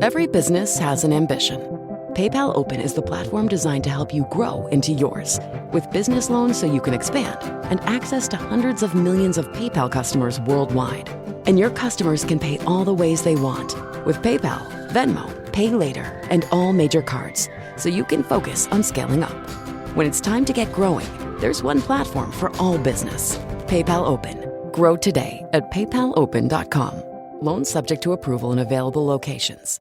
Every business has an ambition. PayPal Open is the platform designed to help you grow into yours. With business loans so you can expand and access to hundreds of millions of PayPal customers worldwide. And your customers can pay all the ways they want with PayPal, Venmo, Pay Later, and all major cards, so you can focus on scaling up. When it's time to get growing, there's one platform for all business. PayPal Open. Grow today at paypalopen.com. Loans subject to approval in available locations.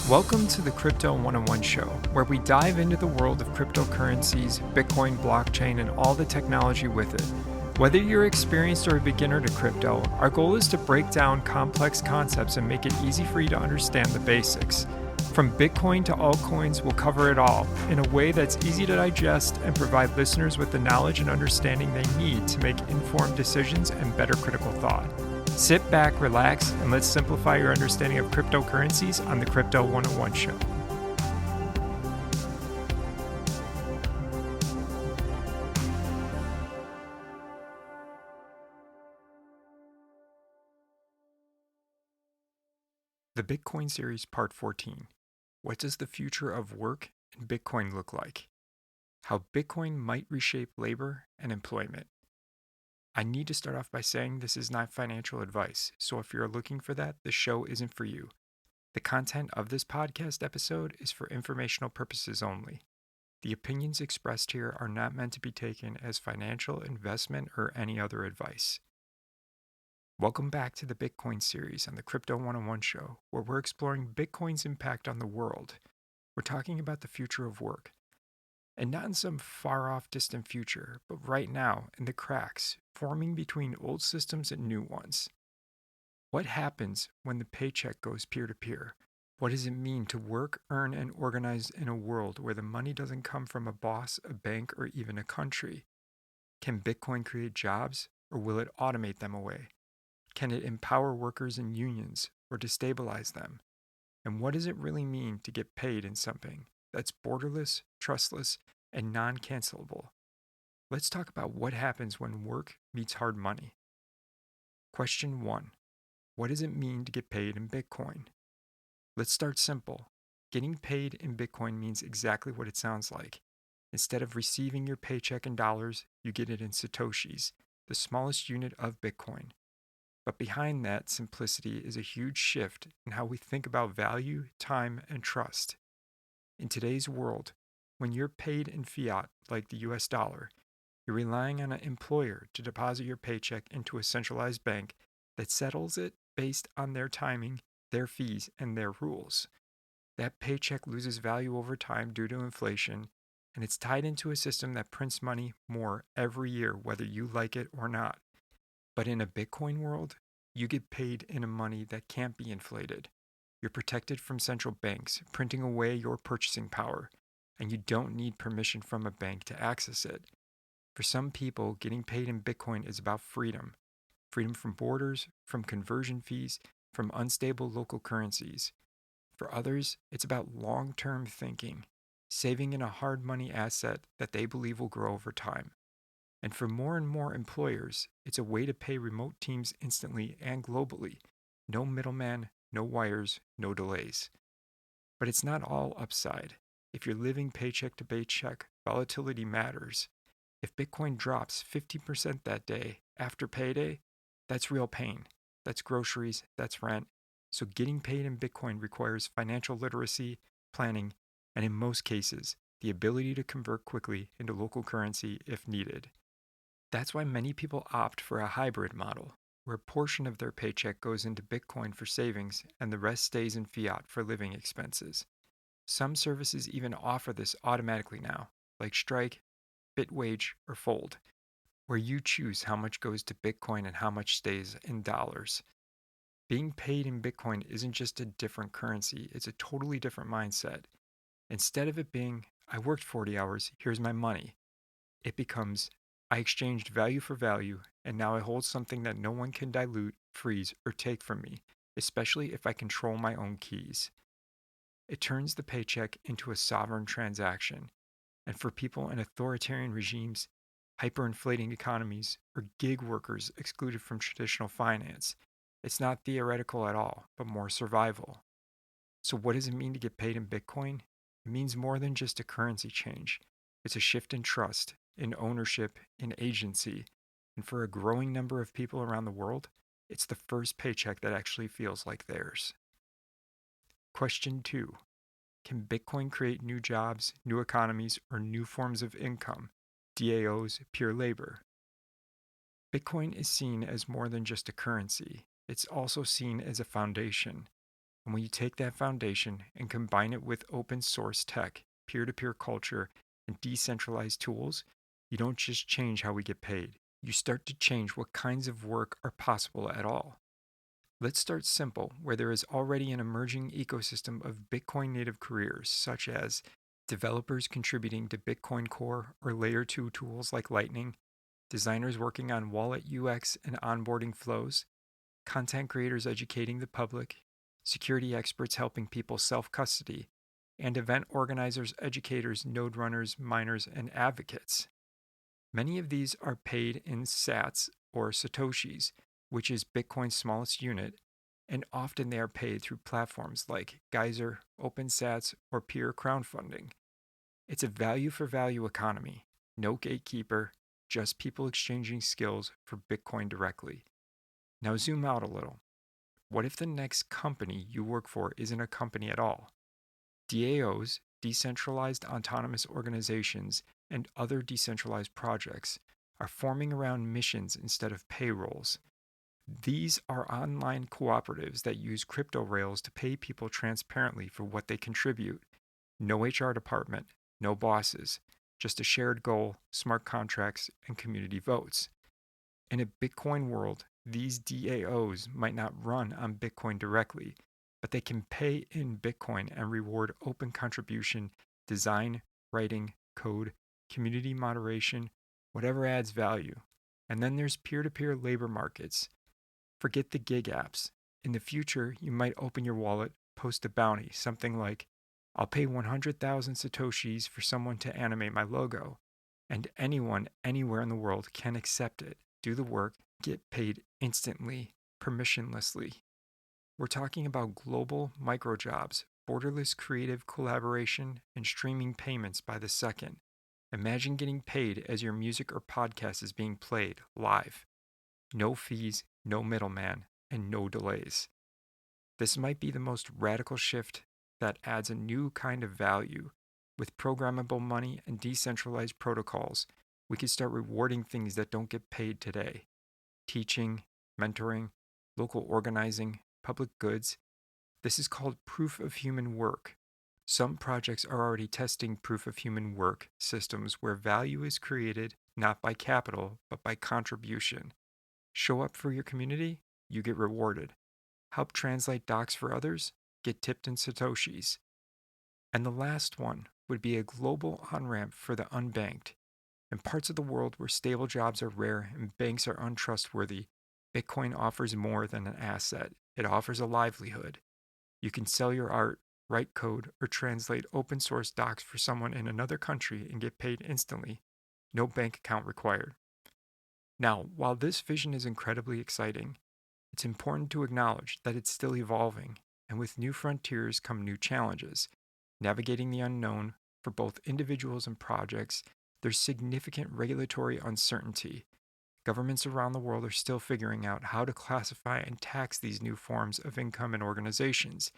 Welcome to the Crypto 101 show, where we dive into the world of cryptocurrencies, Bitcoin, blockchain, and all the technology with it. Whether you're experienced or a beginner to crypto, our goal is to break down complex concepts and make it easy for you to understand the basics. From Bitcoin to altcoins, we'll cover it all in a way that's easy to digest and provide listeners with the knowledge and understanding they need to make informed decisions and better critical thought. Sit back, relax, and let's simplify your understanding of cryptocurrencies on the Crypto 101 show. The Bitcoin Series Part 14. What does the future of work and Bitcoin look like? How Bitcoin might reshape labor and employment. I need to start off by saying this is not financial advice, so if you're looking for that, the show isn't for you. The content of this podcast episode is for informational purposes only. The opinions expressed here are not meant to be taken as financial, investment, or any other advice. Welcome back to the Bitcoin series on the Crypto 101 show, where we're exploring Bitcoin's impact on the world. We're talking about the future of work. And not in some far-off distant future, but right now in the cracks forming between old systems and new ones. What happens when the paycheck goes peer-to-peer? What does it mean to work, earn, and organize in a world where the money doesn't come from a boss, a bank, or even a country? Can Bitcoin create jobs, or will it automate them away? Can it empower workers and unions, or destabilize them? And what does it really mean to get paid in something that's borderless, trustless, and non-cancelable? Let's talk about what happens when work meets hard money. Question 1. What does it mean to get paid in Bitcoin? Let's start simple. Getting paid in Bitcoin means exactly what it sounds like. Instead of receiving your paycheck in dollars, you get it in Satoshis, the smallest unit of Bitcoin. But behind that simplicity is a huge shift in how we think about value, time, and trust. In today's world, when you're paid in fiat, like the US dollar, you're relying on an employer to deposit your paycheck into a centralized bank that settles it based on their timing, their fees, and their rules. That paycheck loses value over time due to inflation, and it's tied into a system that prints money more every year, whether you like it or not. But in a Bitcoin world, you get paid in a money that can't be inflated. You're protected from central banks printing away your purchasing power, and you don't need permission from a bank to access it. For some people, getting paid in Bitcoin is about freedom. Freedom from borders, from conversion fees, from unstable local currencies. For others, it's about long-term thinking, saving in a hard money asset that they believe will grow over time. And for more and more employers, it's a way to pay remote teams instantly and globally. No middleman, no wires, no delays. But it's not all upside. If you're living paycheck to paycheck, volatility matters. If Bitcoin drops 50% that day after payday, that's real pain. That's groceries, that's rent. So getting paid in Bitcoin requires financial literacy, planning, and in most cases, the ability to convert quickly into local currency if needed. That's why many people opt for a hybrid model, where a portion of their paycheck goes into Bitcoin for savings and the rest stays in fiat for living expenses. Some services even offer this automatically now, like Strike, Bitwage, or Fold, where you choose how much goes to Bitcoin and how much stays in dollars. Being paid in Bitcoin isn't just a different currency, it's a totally different mindset. Instead of it being, I worked 40 hours, here's my money, it becomes, I exchanged value for value, and now I hold something that no one can dilute, freeze, or take from me, especially if I control my own keys. It turns the paycheck into a sovereign transaction, and for people in authoritarian regimes, hyperinflating economies, or gig workers excluded from traditional finance. It's not theoretical at all, but more survival. So, what does it mean to get paid in Bitcoin? It means more than just a currency change. It's a shift in trust, in ownership, in agency. And for a growing number of people around the world, it's the first paycheck that actually feels like theirs. Question 2. Can Bitcoin create new jobs, new economies, or new forms of income? DAOs, pure labor. Bitcoin is seen as more than just a currency. It's also seen as a foundation. And when you take that foundation and combine it with open source tech, peer-to-peer culture, and decentralized tools, you don't just change how we get paid. You start to change what kinds of work are possible at all. Let's start simple, where there is already an emerging ecosystem of Bitcoin native careers, such as developers contributing to Bitcoin Core or Layer 2 tools like Lightning, designers working on wallet UX and onboarding flows, content creators educating the public, security experts helping people self-custody, and event organizers, educators, node runners, miners, and advocates. Many of these are paid in sats or satoshis, which is Bitcoin's smallest unit, and often they are paid through platforms like Geyser, OpenSats, or peer crowdfunding. It's a value for value economy. No gatekeeper, just people exchanging skills for Bitcoin directly. Now zoom out a little. What if the next company you work for isn't a company at all? DAOs, decentralized autonomous organizations, and other decentralized projects are forming around missions instead of payrolls. These are online cooperatives that use crypto rails to pay people transparently for what they contribute. No HR department, no bosses, just a shared goal, smart contracts, and community votes. In a Bitcoin world, these DAOs might not run on Bitcoin directly, but they can pay in Bitcoin and reward open contribution, design, writing, code, community moderation, whatever adds value. And then there's peer-to-peer labor markets. Forget the gig apps. In the future, you might open your wallet, post a bounty, something like, I'll pay 100,000 Satoshis for someone to animate my logo, and anyone, anywhere in the world can accept it, do the work, get paid instantly, permissionlessly. We're talking about global microjobs, borderless creative collaboration, and streaming payments by the second. Imagine getting paid as your music or podcast is being played live. No fees, no middleman, and no delays. This might be the most radical shift that adds a new kind of value. With programmable money and decentralized protocols, we can start rewarding things that don't get paid today. Teaching, mentoring, local organizing, public goods. This is called proof of human work. Some projects are already testing proof of human work systems where value is created not by capital, but by contribution. Show up for your community, you get rewarded. Help translate docs for others, get tipped in Satoshis. And the last one would be a global on-ramp for the unbanked. In parts of the world where stable jobs are rare and banks are untrustworthy, Bitcoin offers more than an asset. It offers a livelihood. You can sell your art, write code, or translate open source docs for someone in another country and get paid instantly. No bank account required. Now, while this vision is incredibly exciting, it's important to acknowledge that it's still evolving, and with new frontiers come new challenges. Navigating the unknown for both individuals and projects, there's significant regulatory uncertainty. Governments around the world are still figuring out how to classify and tax these new forms of income and organizations.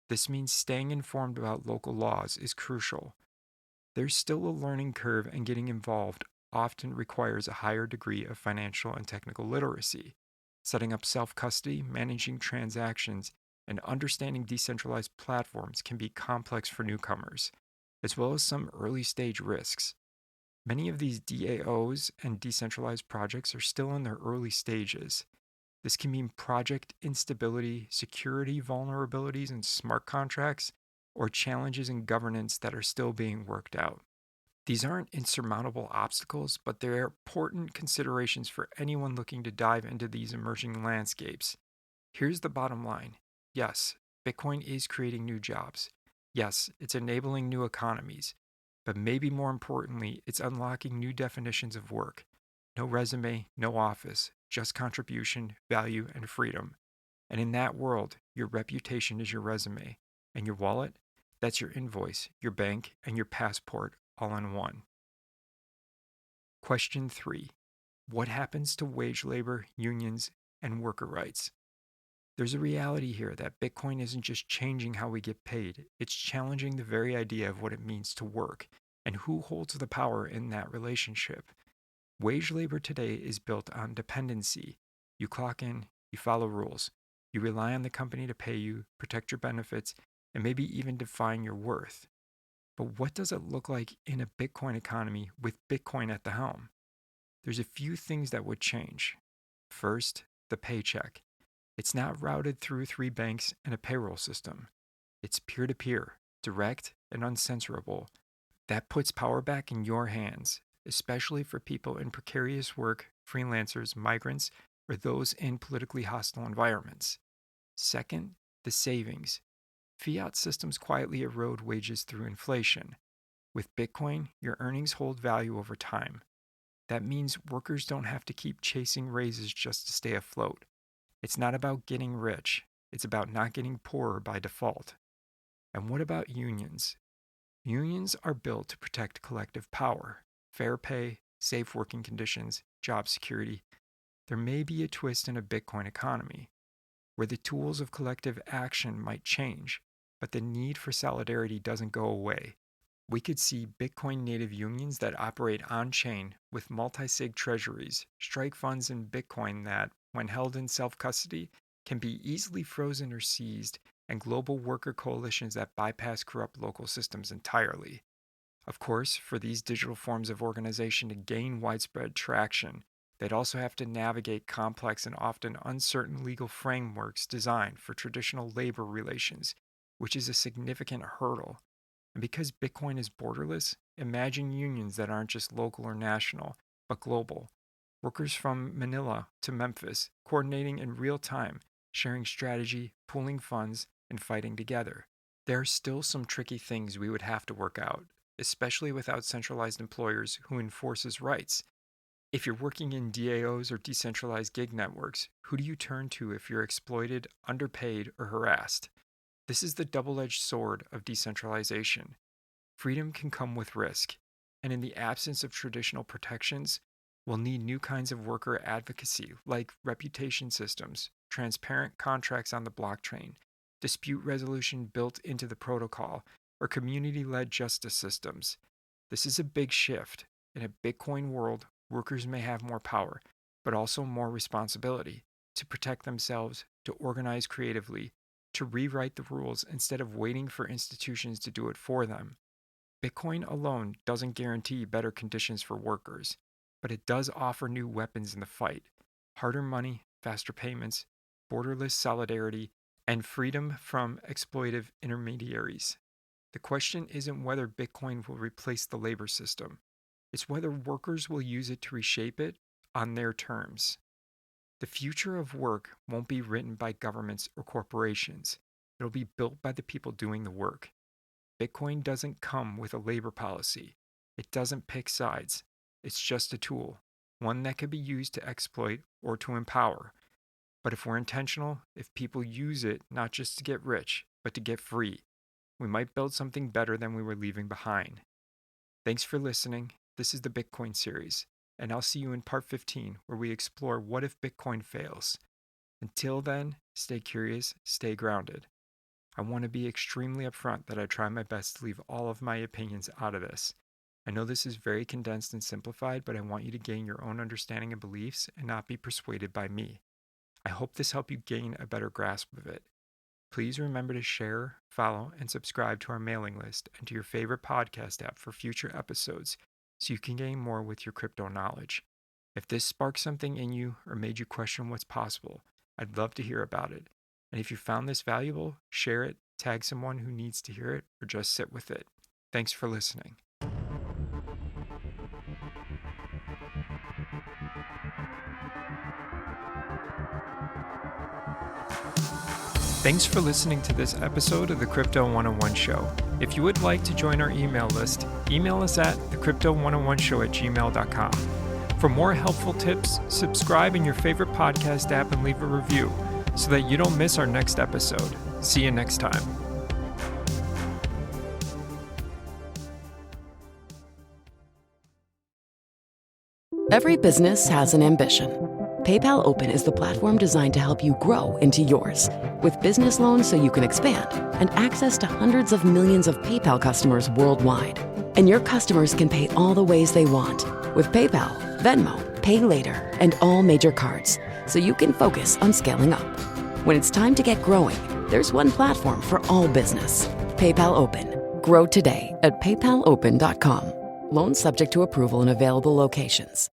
This means staying informed about local laws is crucial. There's still a learning curve, and getting involved often requires a higher degree of financial and technical literacy. Setting up self-custody, managing transactions, and understanding decentralized platforms can be complex for newcomers, as well as some early-stage risks. Many of these DAOs and decentralized projects are still in their early stages. This can mean project instability, security vulnerabilities in smart contracts, or challenges in governance that are still being worked out. These aren't insurmountable obstacles, but they're important considerations for anyone looking to dive into these emerging landscapes. Here's the bottom line. Yes, Bitcoin is creating new jobs. Yes, it's enabling new economies. But maybe more importantly, it's unlocking new definitions of work. No resume, no office, just contribution, value, and freedom. And in that world, your reputation is your resume, and your wallet, that's your invoice, your bank, and your passport all in one. Question 3. What happens to wage labor, unions, and worker rights? There's a reality here that Bitcoin isn't just changing how we get paid, it's challenging the very idea of what it means to work and who holds the power in that relationship. Wage labor today is built on dependency. You clock in, you follow rules, you rely on the company to pay you, protect your benefits, and maybe even define your worth. But what does it look like in a Bitcoin economy with Bitcoin at the helm? There's a few things that would change. First, the paycheck. It's not routed through 3 banks and a payroll system. It's peer-to-peer, direct, and uncensorable. That puts power back in your hands, especially for people in precarious work, freelancers, migrants, or those in politically hostile environments. Second, the savings. Fiat systems quietly erode wages through inflation. With Bitcoin, your earnings hold value over time. That means workers don't have to keep chasing raises just to stay afloat. It's not about getting rich, it's about not getting poorer by default. And what about unions? Unions are built to protect collective power, fair pay, safe working conditions, job security. There may be a twist in a Bitcoin economy, where the tools of collective action might change, but the need for solidarity doesn't go away. We could see Bitcoin native unions that operate on chain with multi sig treasuries, strike funds in Bitcoin that, when held in self custody, can be easily frozen or seized, and global worker coalitions that bypass corrupt local systems entirely. Of course, for these digital forms of organization to gain widespread traction, they'd also have to navigate complex and often uncertain legal frameworks designed for traditional labor relations, which is a significant hurdle. And because Bitcoin is borderless, imagine unions that aren't just local or national, but global. Workers from Manila to Memphis, coordinating in real time, sharing strategy, pooling funds, and fighting together. There are still some tricky things we would have to work out, especially without centralized employers who enforces rights. If you're working in DAOs or decentralized gig networks, who do you turn to if you're exploited, underpaid, or harassed? This is the double-edged sword of decentralization. Freedom can come with risk, and in the absence of traditional protections, we'll need new kinds of worker advocacy like reputation systems, transparent contracts on the blockchain, dispute resolution built into the protocol, or community-led justice systems. This is a big shift. In a Bitcoin world, workers may have more power, but also more responsibility to protect themselves, to organize creatively, to rewrite the rules instead of waiting for institutions to do it for them. Bitcoin alone doesn't guarantee better conditions for workers, but it does offer new weapons in the fight: harder money, faster payments, borderless solidarity, and freedom from exploitive intermediaries. The question isn't whether Bitcoin will replace the labor system, it's whether workers will use it to reshape it on their terms. The future of work won't be written by governments or corporations. It'll be built by the people doing the work. Bitcoin doesn't come with a labor policy. It doesn't pick sides. It's just a tool, one that can be used to exploit or to empower. But if we're intentional, if people use it not just to get rich, but to get free, we might build something better than we were leaving behind. Thanks for listening. This is the Bitcoin series, and I'll see you in part 15, where we explore what if Bitcoin fails. Until then, stay curious, stay grounded. I want to be extremely upfront that I try my best to leave all of my opinions out of this. I know this is very condensed and simplified, but I want you to gain your own understanding and beliefs and not be persuaded by me. I hope this helped you gain a better grasp of it. Please remember to share, follow, and subscribe to our mailing list and to your favorite podcast app for future episodes so you can gain more with your crypto knowledge. If this sparked something in you or made you question what's possible, I'd love to hear about it. And if you found this valuable, share it, tag someone who needs to hear it, or just sit with it. Thanks for listening. Thanks for listening to this episode of the Crypto 101 Show. If you would like to join our email list, email us at thecrypto101show@gmail.com. For more helpful tips, subscribe in your favorite podcast app and leave a review so that you don't miss our next episode. See you next time. Every business has an ambition. PayPal Open is the platform designed to help you grow into yours. With business loans so you can expand and access to hundreds of millions of PayPal customers worldwide. And your customers can pay all the ways they want with PayPal, Venmo, Pay Later, and all major cards, so you can focus on scaling up. When it's time to get growing, there's one platform for all business. PayPal Open. Grow today at paypalopen.com. Loans subject to approval in available locations.